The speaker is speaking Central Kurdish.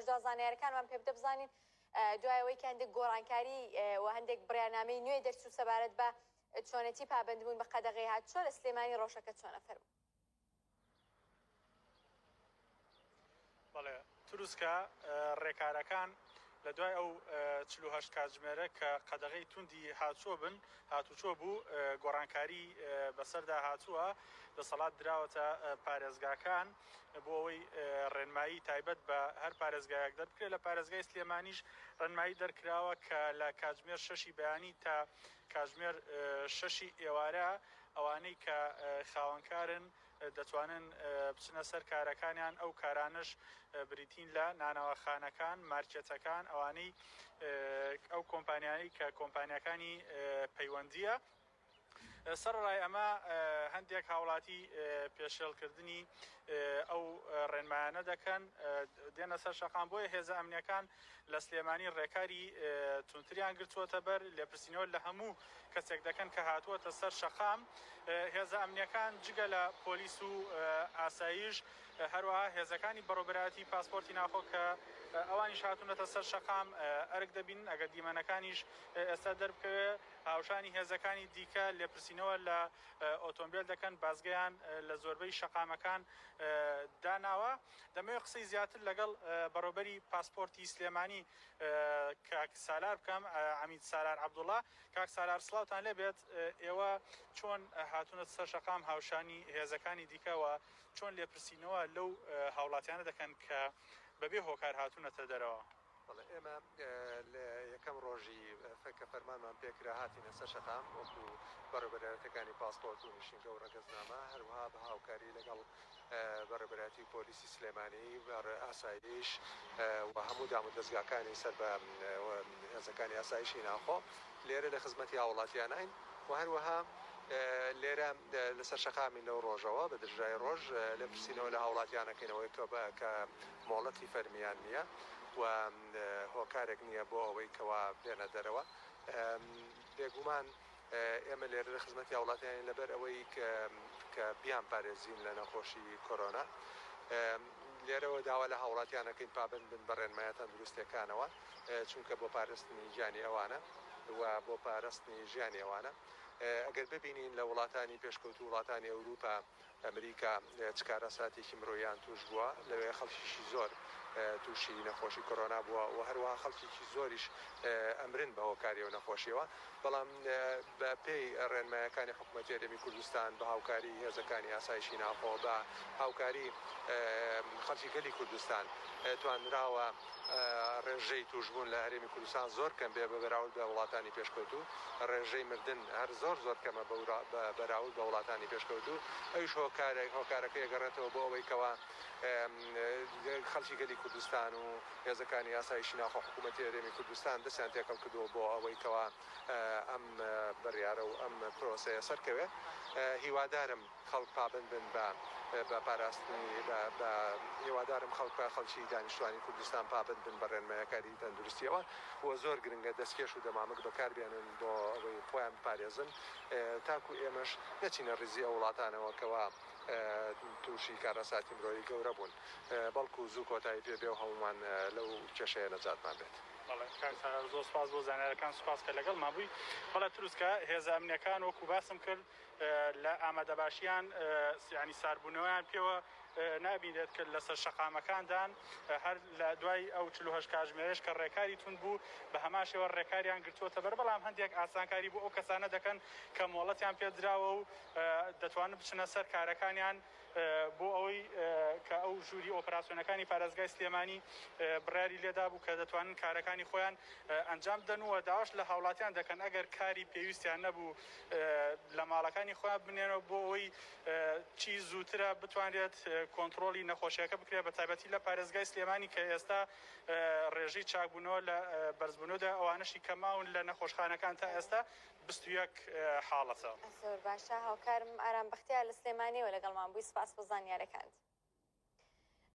باش زانیاریەکانمان پێ بدە بزانین دوایەوەی کە هەندێک گۆڕانکاری و هەندێک بڕیارنامەی نوێ دەرچوو سەبارەت بە چۆنەتی پابندبوون بە قەدەغەی هاتووە لە سلێمانی ڕۆژەکە چۆنە فەرموو. بەڵێ تروسکە ڕێکارەکان لە دوای ئەو 48 کاتژمێرە کە قەدەغەی توندی هاتوچۆ بوو گۆڕانکاری بەسەردا هاتووە دەسەڵات دراوەتە پارێزگاکان بۆ ئەوەی ڕێنمایی تایبەت بە هەر پارێزگایەک دەربکرێت لە پارێزگای سلێمانیش ڕێنمایی دەرکراوە کە لە کاتژمێر 6 بەیانی تا کاتژمێر 6 ئێوارە ئەوانەی کە خاوەنکارن دەتوانن بچنە سەر کارەکانیان ئەو کارانش بریتین لە نانەوەخانەکان مارکێتەکان ئەوانەی ئەو کۆمپانیانی کە کۆمپانیەکانی پەیوەندیە. سەرڕای ئەمە هەندێک هاوڵاتی پێشێڵکردنی ئەو ڕێنمایانە دەکەن دێنە سەر شەقام بۆیە هێزە ئەمنیەکان لە سلێمانی ڕێکاری تونتریان گرتووەتە بەر لێپرسینەوە لە هەموو کەسێک دەکەن کە هاتووەتە سەر شەقام. هێزە ئەمنیەکان جگە لە پۆلیس و ئاسایش هەروەها هێزەکانی بەڕێوەبەرایەتی پاسپۆرتی ناخۆ کە ئەوانیش هاتوونەتە سەر شەقام ئەرک دەبین ئەگەر دیمەنەکانیش ئێستا دەربکەوێ هاوشانی هێزەکانی دیکە لێپرسینەوە لە ئۆتۆمبیل دەکەن بازگەیان لە زۆربەی شەقامەکان داناوە. دەمەوێت قسەی زیاتر لەگەڵ بەڕێوەبەری پاسپۆرتی سلێمانی کاک سالار بکەم عەمید سالار عەبدوڵڵا. کاک سالار سڵاوتان لێبێت ئێوە چۆن هاتوونەتە سەر شەقام هاوشانی هێزەکانی دیکەوە چۆن لێپرسینەوە لەو هاوڵاتیانە دەکەن کە بەبێ هۆکار هاتوونەتە دەرەوە؟ ئێمە لە یەکەم ڕۆژی کە فەرمانمان پێکرا هاتینە سەر شەقام وەکو بەڕێوەبەرایەتەکانی پاسپۆرت و نیشتنگە و ڕەگەزنامە هەروەها بە هاوکاری لەگەڵ بەڕێوەبەرایەتی پۆلیسی سلێمانی ئاسایش و هەموو دام و دەستگاکانی سەر بە هێزەکانی ئاسایشی ناخۆ لێرە لە خزمەتی هاوڵاتیانین و هەروەها لێرە لەسەر شەقامی لەو ڕۆژەوە بە دژای ڕۆژ لە پرسینەوە لە هاوڵاتیانەکەینەوەی کە مۆڵەتی فەرمیان نییە و هۆکارێک نییە بۆ ئەوەی کەوا بێنە دەرەوە. بێگومان ئێمە لێرە لە خزمەتی هاوڵاتیان لەبەر ئەوەی کە بیان پارێزین لە نەخۆشی کۆرۆنا لێرەوە داوا لە هاوڵاتیانەکەین پابند بن بە ڕێنمایە تەندروستیەکانەوە چونکە بۆ پاراستنی گیانی ئەوانە و بۆ پاراستنی ژیانی ئەوانە. ئەگەر ببینین لە وڵاتانی پێشکەوت و وڵاتانی ئەوروپا ئەمریکا چکارە ساتێکی مرۆیان توش بووە لەوێ خەڵکیشی زۆر تووشی نەخۆشی کۆرۆنا بووە و هەروەها خەڵکیی زۆریش ئەمرن بە هۆکاری و نەخۆشیەوە. بەڵام بە پێی ڕێنمایەکانی حکوومەتی هەرێمی کوردستان بە هاوکاری هێزەکانی ئاسایشی ناخۆ بە هاوکاری خەڵکی گەلی کوردستان توانراوە ڕێژەی توشبوون لە هەرێمی کوردستان زۆر کەم بێ بە بەراورد بە وڵاتانی پێشکەوتوو ڕێژەی مردن هەر زۆر کەمە بەراورد بە وڵاتانی پێشکەوتوو. ئەویش هۆکارەکە گەڕێتەوە بۆ ئەوەی کەوا خەڵکی گەلی کوردستان و هێزەکانی ئاسایشی ناخۆ حکوومەتی هەرێمی کوردستان دەستیان تێکەڵ کردووە بۆ ئەوەی کەوا ئەم بڕیارە و ئەم پرۆسەیە سەرکەوێ. هیوادارم خەڵک پابند بن بە پاراستنی هێوادارم خەڵکی دانیشتوانی کوردستان پابند بن بە ڕێنمایەکانی تەندروستیەوە و زۆر گرنگە دەستکێش و دەمامک بەکاربێنن بۆ ئەوەی خۆیان پارێزن تاکو ئێمەش نەچینە ڕیزی ئەو وڵاتانەوە کەوا تووشی کارەساتی مرۆیی گەورە بوون بەڵکو زوو کۆتایی پێبێ و هەمومان لەو کێشەیە نەجاتمان بێت. زۆر سپاس بۆ زانیاریەکان سوپاس کە لەگەڵ مابووی. بەڵێ تروسکە هێزە ئەمنیەکان وەکو باسم کرد لە ئامادەباشیان یعنی ساربوونەوەیان پێوە نابینێت کرد لەسەر شەقامەکاندان هەر لە دوای ئەو 48 کاتژمێرەش کە ڕێکاری تون بوو بە هەماشەوە ڕێکاریان گرتووەتە بەر. بەڵام هەندێک ئاسانکاری بۆ ئەو کەسانە دەکەن کە مۆڵەتیان پێدراوە و دەتوانن بچنە سەر کارەکانیان بۆ ئەوەی کە ئەو ژووری ئۆپراسیۆنەکانی پارێزگای سلێمانی بڕیاری لێدا بوو کە دەتوانن کارەکانی خۆیان ئەنجام بدەن و داواش لە هاوڵاتیان دەکەن ئەگەر کاری پێویستیان نەبوو لە ماڵەکانی خۆیان بنێنەوە بۆ ئەوەی چی زووترە بتوانرێت کۆنتترۆلی نەخۆشیەکە بکرێت بە تایبەتی لە پارێزگای سلێمانی کە ئێستا ڕێژەی چاکبوونەوە لە بەرزبوونەوەدا ئەوانشی کەماون لە نەخۆشخانەکان تا ئێستا 21 حاڵەتە. زۆر باشە هاوکارم ئارام بەختیار لە سلێمانیەوە لەگەڵمان بووی سپاس بۆ زانیاریەکانت.